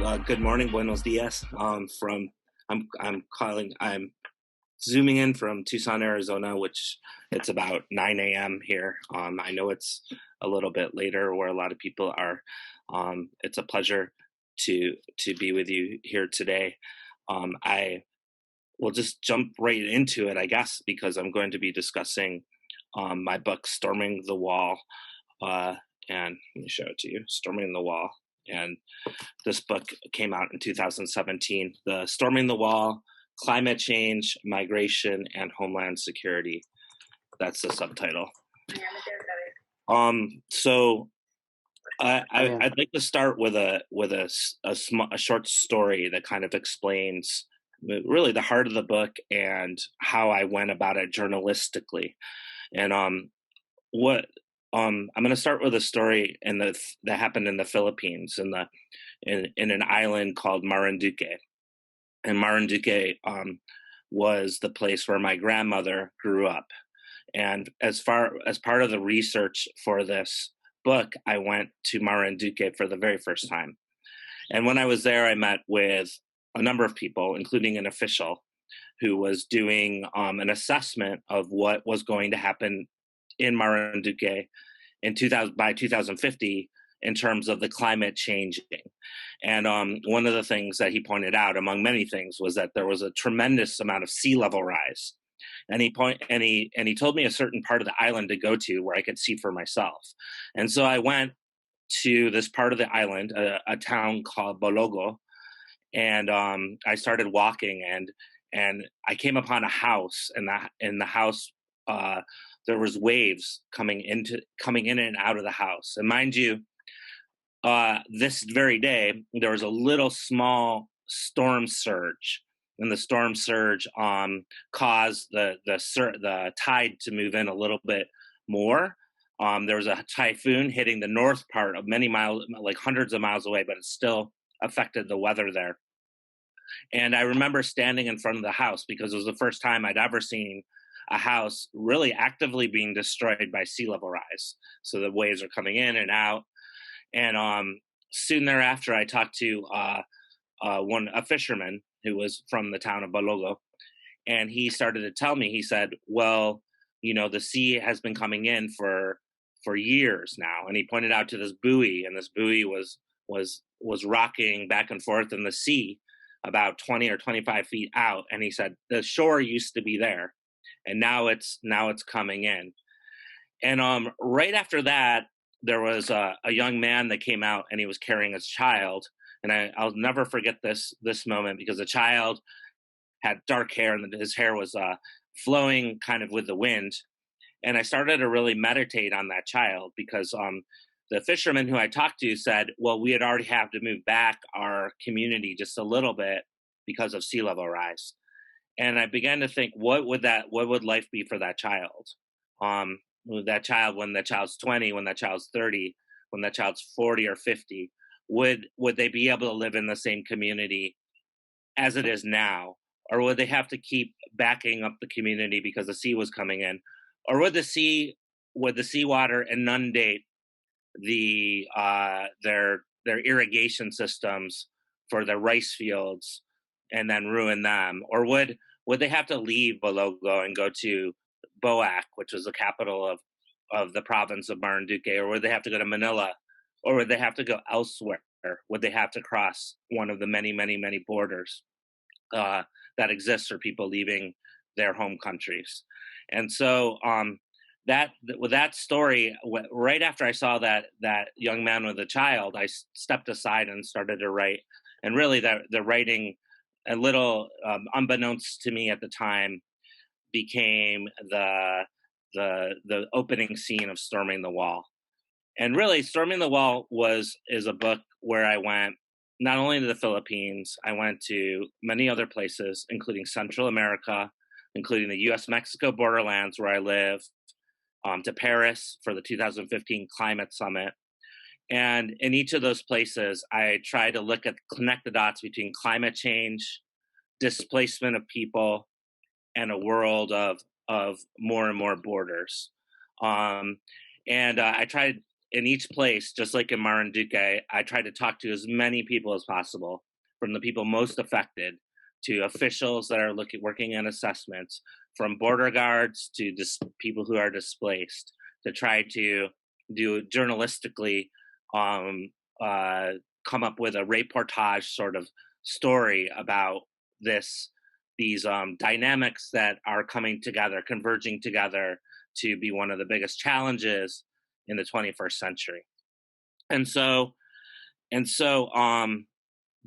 Good morning, buenos dias. I'm zooming in from Tucson, Arizona, which it's about 9 a.m. here. I know it's a little bit later where a lot of people are. It's a pleasure to be with you here today. I will just jump right into it, I guess, because I'm going to be discussing my book, Storming the Wall. And let me show it to you, Storming the Wall. And this book came out in 2017, the Storming the Wall, Climate Change, Migration, and Homeland Security. That's the subtitle. So I'd like to start with a short story that kind of explains really the heart of the book and how I went about it journalistically. And I'm going to start with a story that happened in the Philippines in an island called Marinduque. And Marinduque was the place where my grandmother grew up. And as part of the research for this book, I went to Marinduque for the very first time. And when I was there, I met with a number of people, including an official who was doing an assessment of what was going to happen in Marinduque by 2050 in terms of the climate changing. And one of the things that he pointed out, among many things, was that there was a tremendous amount of sea level rise. And he told me a certain part of the island to go to where I could see for myself. And so I went to this part of the island, a town called Bologo, and I started walking, and I came upon a house, and in the house there was waves coming in and out of the house. And mind you, this very day there was a little small storm surge, and the storm surge caused the tide to move in a little bit more. There was a typhoon hitting the north part of many miles, like hundreds of miles away, but it still affected the weather there. And I remember standing in front of the house because it was the first time I'd ever seen a house really actively being destroyed by sea level rise. So the waves are coming in and out. And soon thereafter, I talked to a fisherman who was from the town of Balogo. And he started to tell me, he said, well, the sea has been coming in for years now. And he pointed out to this buoy, and this buoy was rocking back and forth in the sea about 20 or 25 feet out. And he said, the shore used to be there, and now it's coming in. And right after that, there was a young man that came out, and he was carrying his child. And I'll never forget this moment, because the child had dark hair, and his hair was flowing kind of with the wind. And I started to really meditate on that child, because the fisherman who I talked to said, well, we had already have to move back our community just a little bit because of sea level rise. And I began to think, what would life be for that child? That child, when that child's 20, when that child's 30, when that child's 40 or 50, would they be able to live in the same community as it is now? Or would they have to keep backing up the community because the sea was coming in? Or would the seawater inundate their irrigation systems for their rice fields and then ruin them? Or would they have to leave Bologo and go to Boac, which was the capital of the province of Marinduque? Or would they have to go to Manila? Or would they have to go elsewhere? Would they have to cross one of the many, many, many borders that exist for people leaving their home countries? And so with that story, right after I saw that young man with a child, I stepped aside and started to write. And really, the writing, a little unbeknownst to me at the time, became the opening scene of Storming the Wall. And really, Storming the Wall is a book where I went not only to the Philippines, I went to many other places, including Central America, including the U.S.-Mexico borderlands where I live, to Paris for the 2015 Climate Summit. And in each of those places, I tried to connect the dots between climate change, displacement of people, and a world of more and more borders. And I tried in each place, just like in Marinduque, I tried to talk to as many people as possible, from the people most affected to officials that are working on assessments, from border guards to people who are displaced, to try to do journalistically come up with a reportage sort of story about these dynamics that are coming together, converging together to be one of the biggest challenges in the 21st century. And so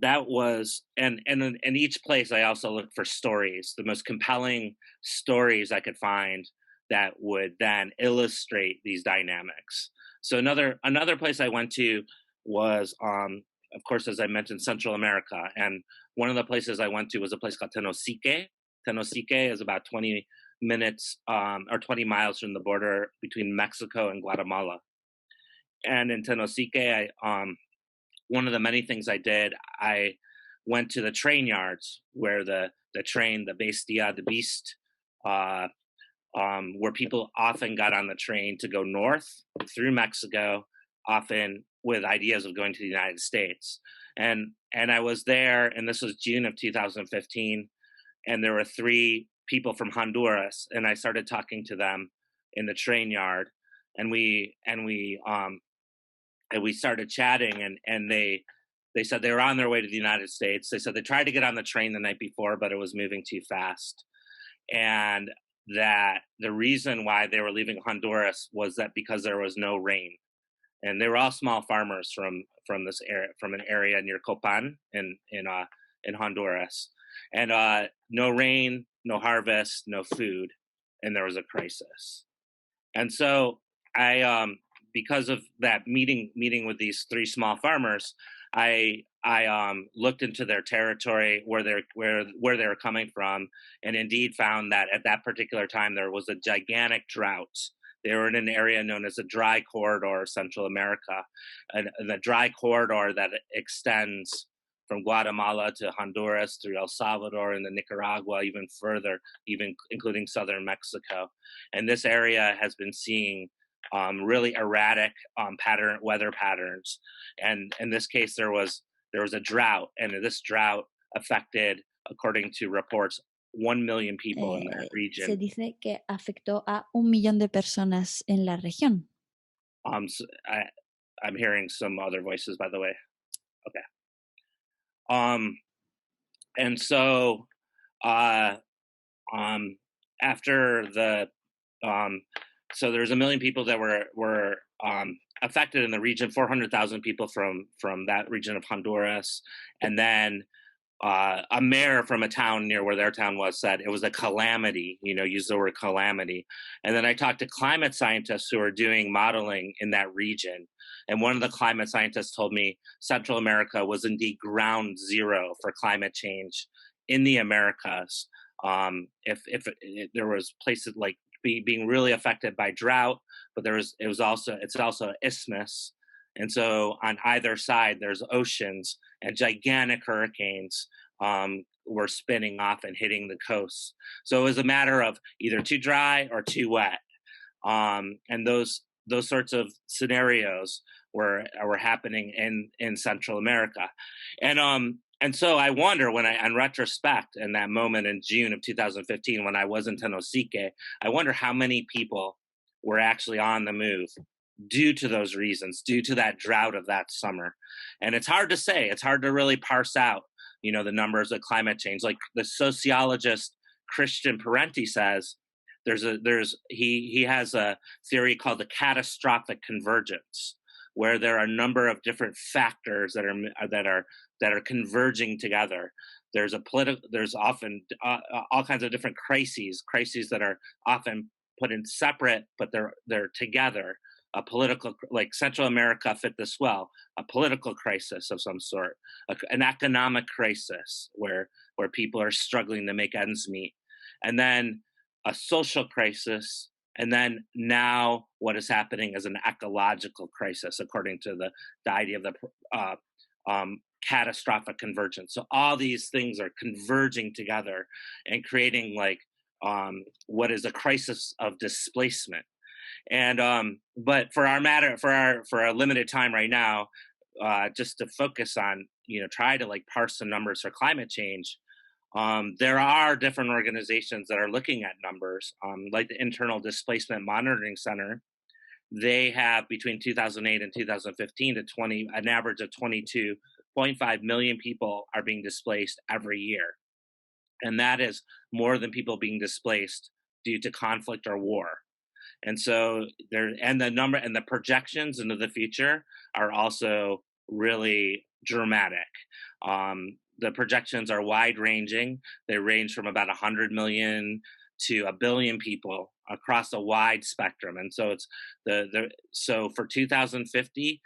that was, and in each place I also looked for stories, the most compelling stories I could find that would then illustrate these dynamics. So another place I went to was, of course, as I mentioned, Central America. And one of the places I went to was a place called Tenosique. Tenosique is about 20 minutes or 20 miles from the border between Mexico and Guatemala. And in Tenosique, one of the many things I did, I went to the train yards where the train, the bestia, the beast, where people often got on the train to go north through Mexico, often with ideas of going to the United States. And I was there, and this was June of 2015, and there were 3 people from Honduras, and I started talking to them in the train yard, and we started chatting, and they said they were on their way to the United States. They said they tried to get on the train the night before, but it was moving too fast, and that the reason why they were leaving Honduras was that because there was no rain. And they were all small farmers from this area, from an area near Copan in Honduras, and no rain, no harvest, no food, and there was a crisis. And so I, because of that meeting with these 3 small farmers, I looked into their territory, where they were coming from, and indeed found that at that particular time there was a gigantic drought. They were in an area known as the Dry Corridor of Central America, and the dry corridor that extends from Guatemala to Honduras, through El Salvador and the Nicaragua, even further, even including southern Mexico. And this area has been seeing really erratic weather patterns. And in this case, there was a drought, and this drought affected, according to reports, 1 million people in that region. Se dice que afectó a 1 millón de personas en la región. So I'm hearing some other voices, by the way. Okay. And so after the so there's 1 million people that were affected in the region, 400,000 people from that region of Honduras, and then a mayor from a town near where their town was said it was a calamity, used the word calamity. And then I talked to climate scientists who are doing modeling in that region. And one of the climate scientists told me Central America was indeed ground zero for climate change in the Americas. If there was places like being really affected by drought, but it's also an isthmus. And so on either side, there's oceans, and gigantic hurricanes were spinning off and hitting the coast. So it was a matter of either too dry or too wet. And those sorts of scenarios were happening in Central America. And so I wonder, in retrospect, in that moment in June of 2015, when I was in Tenosique, I wonder how many people were actually on the move due to those reasons, due to that drought of that summer. And it's hard to say. It's hard to really parse out, the numbers of climate change. Like the sociologist Christian Ponente says, he has a theory called the catastrophic convergence, where there are a number of different factors that are converging together. There's often all kinds of different crises that are often put in separate, but they're together. A political, like Central America fit this well, a political crisis of some sort, an economic crisis where people are struggling to make ends meet, and then a social crisis, and then now what is happening is an ecological crisis, according to the idea of the catastrophic convergence. So all these things are converging together and creating what is a crisis of displacement. And but for our limited time right now, just to focus on, try to like parse the numbers for climate change. There are different organizations that are looking at numbers, like the Internal Displacement Monitoring Center. They have between 2008 and 2015 an average of 22.5 million people are being displaced every year. And that is more than people being displaced due to conflict or war. And so the projections into the future are also really dramatic. The projections are wide ranging. They range from about 100 million to 1 billion people across a wide spectrum. And so it's so for 2050,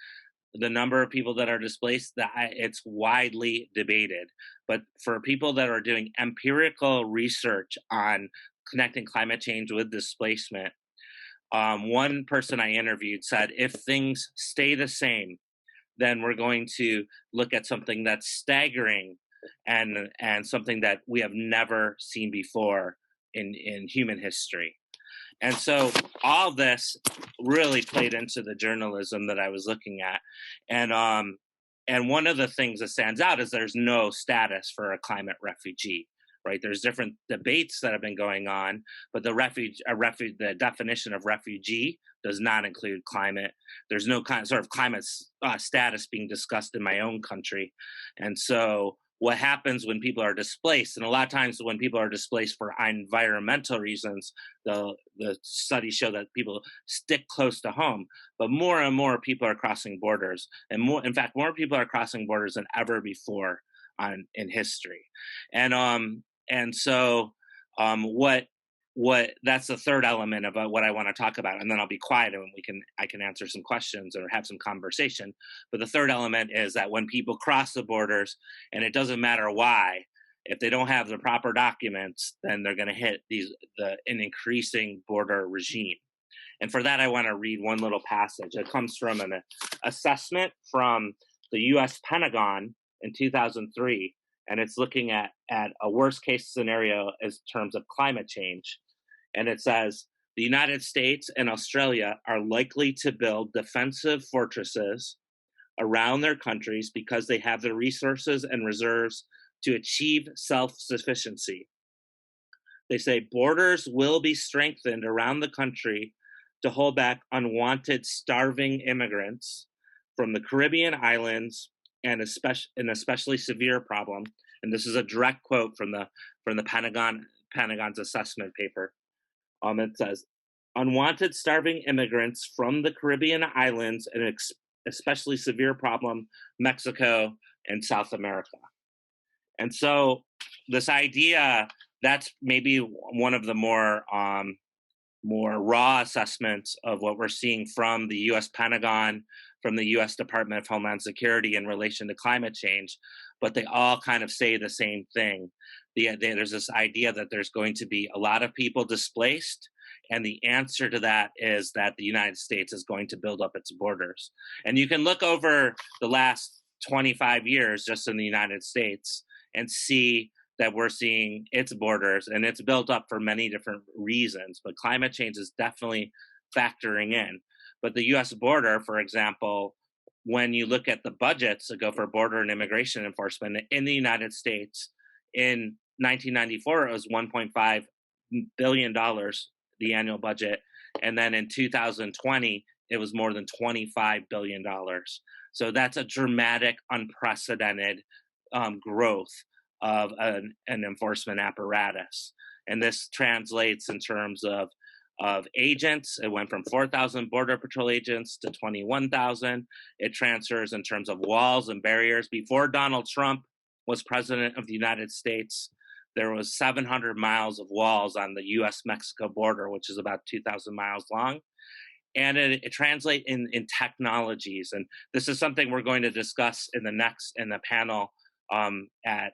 the number of people that are displaced, it's widely debated. But for people that are doing empirical research on connecting climate change with displacement, one person I interviewed said, if things stay the same, then we're going to look at something that's staggering and something that we have never seen before in human history. And so all this really played into the journalism that I was looking at. And one of the things that stands out is there's no status for a climate refugee, right? There's different debates that have been going on, but the definition of refugee does not include climate. There's no sort of climate status being discussed in my own country. And so what happens when people are displaced, and a lot of times when people are displaced for environmental reasons, the studies show that people stick close to home, but more and more people are crossing borders, and more people are crossing borders than ever before in history. And so what that's the third element of what I want to talk about, and then I'll be quiet and I can answer some questions or have some conversation. But the third element is that when people cross the borders, and it doesn't matter why, if they don't have the proper documents, then they're going to hit an increasing border regime. And for that, I want to read one little passage. It comes from an assessment from the U.S. Pentagon in 2003. And it's looking at a worst case scenario in terms of climate change. And it says, the United States and Australia are likely to build defensive fortresses around their countries because they have the resources and reserves to achieve self-sufficiency. They say borders will be strengthened around the country to hold back unwanted starving immigrants from the Caribbean islands, and an especially severe problem. And this is a direct quote from the Pentagon's assessment paper. It says, unwanted starving immigrants from the Caribbean islands, and especially severe problem, Mexico and South America. And so this idea, that's maybe one of the more raw assessments of what we're seeing from the U.S. Pentagon, from the U.S. Department of Homeland Security in relation to climate change, but they all kind of say the same thing. There's this idea that there's going to be a lot of people displaced, and the answer to that is that the United States is going to build up its borders. And you can look over the last 25 years just in the United States and see that we're seeing its borders, and it's built up for many different reasons, but climate change is definitely factoring in. But the U.S. border, for example, when you look at the budgets that go for border and immigration enforcement in the United States, in 1994, it was $1.5 billion, the annual budget. And then in 2020, it was more than $25 billion. So that's a dramatic, unprecedented growth of an enforcement apparatus. And this translates in terms of agents. It went from 4,000 Border Patrol agents to 21,000. It transfers in terms of walls and barriers. Before Donald Trump was president of the United States, there was 700 miles of walls on the U.S.-Mexico border, which is about 2,000 miles long. And it translates in technologies. And this is something we're going to discuss in the panel at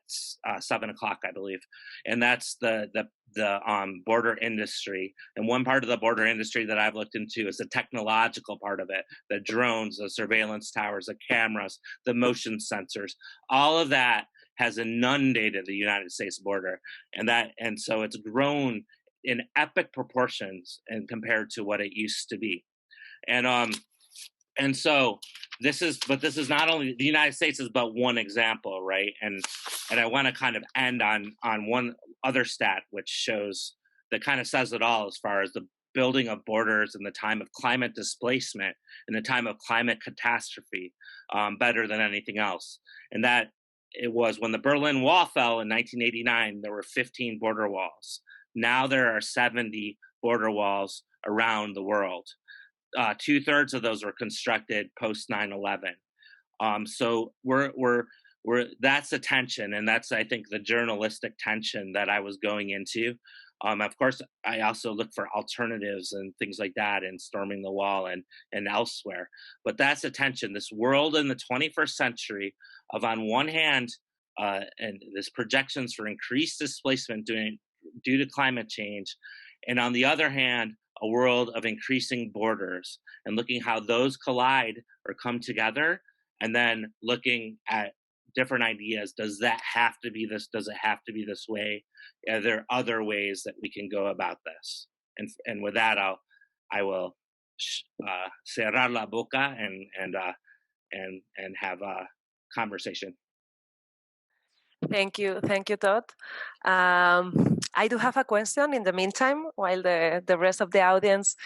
7 o'clock, I believe. And that's the border industry. And one part of the border industry that I've looked into is the technological part of it, the drones, the surveillance towers, the cameras, the motion sensors, all of that has inundated the United States border. And so it's grown in epic proportions and compared to what it used to be. And so this is not only the United States is but one example, right? And I want to kind of end on one other stat which shows that kind of says it all as far as the building of borders in the time of climate displacement, in the time of climate catastrophe, better than anything else. And that it was when the Berlin Wall fell in 1989, there were 15 border walls. Now there are 70 border walls around the world. 2/3 of those were constructed post 9/11. So we're that's the tension, and that's, I think, the journalistic tension that I was going into. Of course, I also look for alternatives and things like that in Storming the Wall and elsewhere. But that's the tension. This world in the 21st century of, on one hand, and this projections for increased displacement due to climate change, and on the other hand, a world of increasing borders, and looking how those collide or come together, and then looking at different ideas. Does that have to be this? Does it have to be this way? Are there other ways that we can go about this? And with that, I will cerrar la boca and have a conversation. Thank you, Todd. I do have a question in the meantime, while the rest of the audience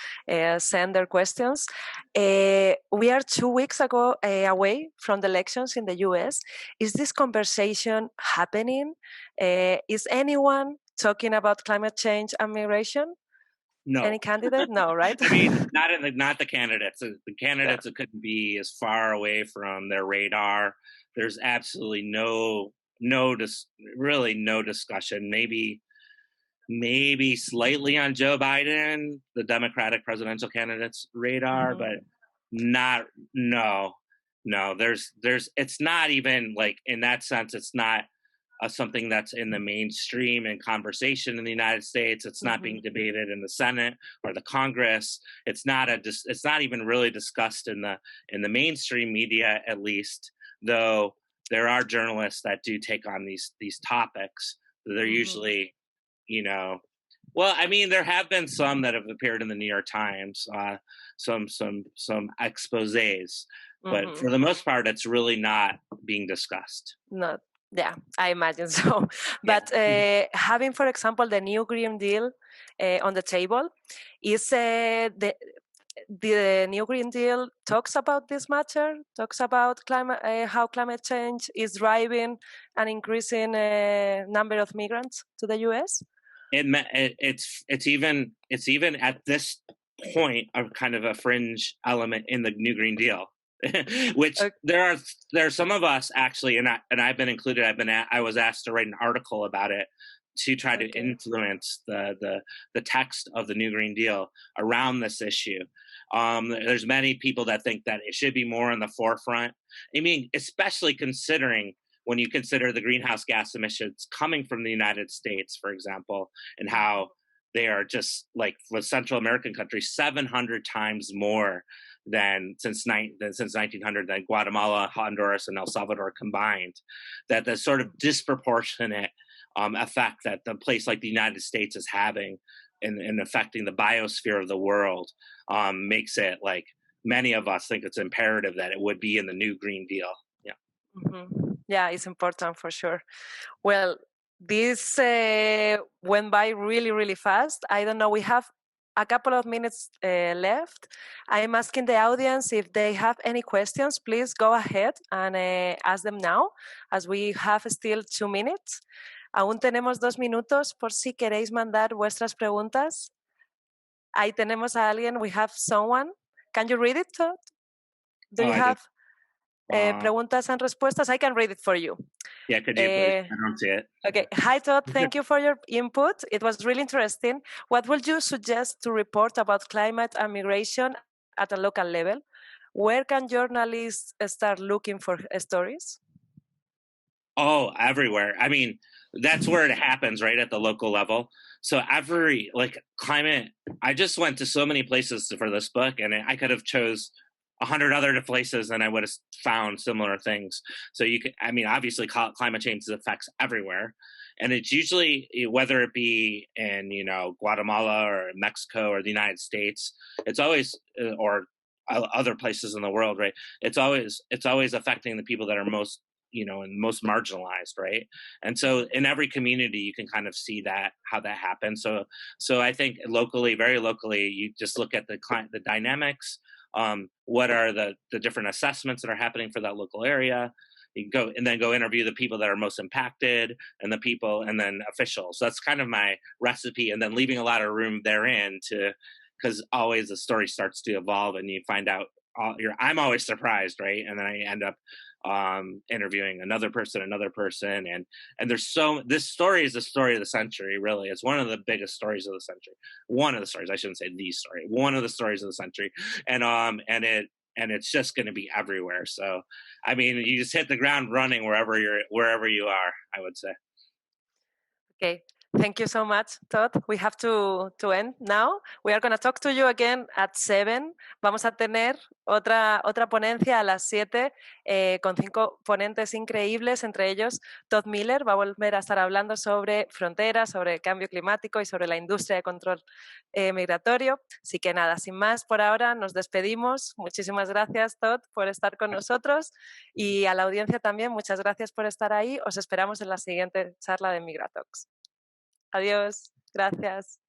send their questions. We are 2 weeks away from the elections in the US. Is this conversation happening? Is anyone talking about climate change and migration? No. Any candidate? No, right? I mean, not the candidates. The candidates that couldn't be as far away from their radar. There's absolutely no discussion. Maybe slightly on Joe Biden, the Democratic presidential candidate's radar, but no. There's it's not even, like, in that sense, it's not something that's in the mainstream in conversation in the United States. It's not being debated in the Senate or the Congress. It's not even really discussed in the mainstream media, at least, though there are journalists that do take on these topics. They're usually, well, I mean, there have been some that have appeared in the New York Times, some exposés, but for the most part, it's really not being discussed. Not, yeah, I imagine so. But having, for example, the new Green Deal on the table, is the new Green Deal talks about this matter, talks about how climate change is driving an increasing number of migrants to the US? It's even at this point a kind of a fringe element in the new Green Deal, which there are some of us actually, and I've been included. I was asked to write an article about it to try to influence the text of the new Green Deal around this issue. There's many people that think that it should be more in the forefront. I mean, especially considering when you consider the greenhouse gas emissions coming from the United States, for example, and how they are just, like, for Central American countries, 700 times more than since 1900 than Guatemala, Honduras, and El Salvador combined. That the sort of disproportionate effect that the place like the United States is having in affecting the biosphere of the world makes it, like, many of us think it's imperative that it would be in the new Green Deal. Yeah. Yeah, it's important for sure. Well, this went by really, really fast. I don't know, we have a couple of minutes left. I'm asking the audience if they have any questions. Please go ahead and ask them now, as we have still 2 minutes. Aún tenemos 2 minutos por si queréis mandar vuestras preguntas. Ahí tenemos a alguien. We have someone. Can you read it, Todd? Do you have preguntas and respuestas? I can read it for you. Yeah, could you please? I don't see it. Okay. Hi, Todd. Thank you for your input. It was really interesting. What would you suggest to report about climate and migration at a local level? Where can journalists start looking for stories? Oh, everywhere. I mean, that's where it happens, right, at the local level. So climate, I just went to so many places for this book, and I could have chose 100 other places and I would have found similar things. So obviously climate change affects everywhere. and it's usually, whether it be in, you know, Guatemala or Mexico or the United States, it's always, or other places in the world, right? It's always affecting the people that are most, you know, and most marginalized, right? And so in every community, you can kind of see that, how that happens. So I think locally, very locally, you just look at the dynamics. What are the different assessments that are happening for that local area? You go and then go interview the people that are most impacted, and the people, and then officials. So that's kind of my recipe, and then leaving a lot of room therein to, because always the story starts to evolve, and you find out. I'm always surprised, right? And then I end up interviewing another person, and this story is the story of the century. Really, it's one of the biggest stories of the century. One of the stories, I shouldn't say the story. One of the stories of the century, and it's just going to be everywhere. So, I mean, you just hit the ground running wherever you are, I would say. Okay. Thank you so much, Todd. We have to end now. We are going to talk to you again at 7. Vamos a tener otra ponencia a las 7 con 5 ponentes increíbles, entre ellos Todd Miller va a volver a estar hablando sobre fronteras, sobre el cambio climático y sobre la industria de control migratorio. Así que nada, sin más por ahora, nos despedimos. Muchísimas gracias, Todd, por estar con nosotros, y a la audiencia también, muchas gracias por estar ahí. Os esperamos en la siguiente charla de MIGRATALKS. Adiós, gracias.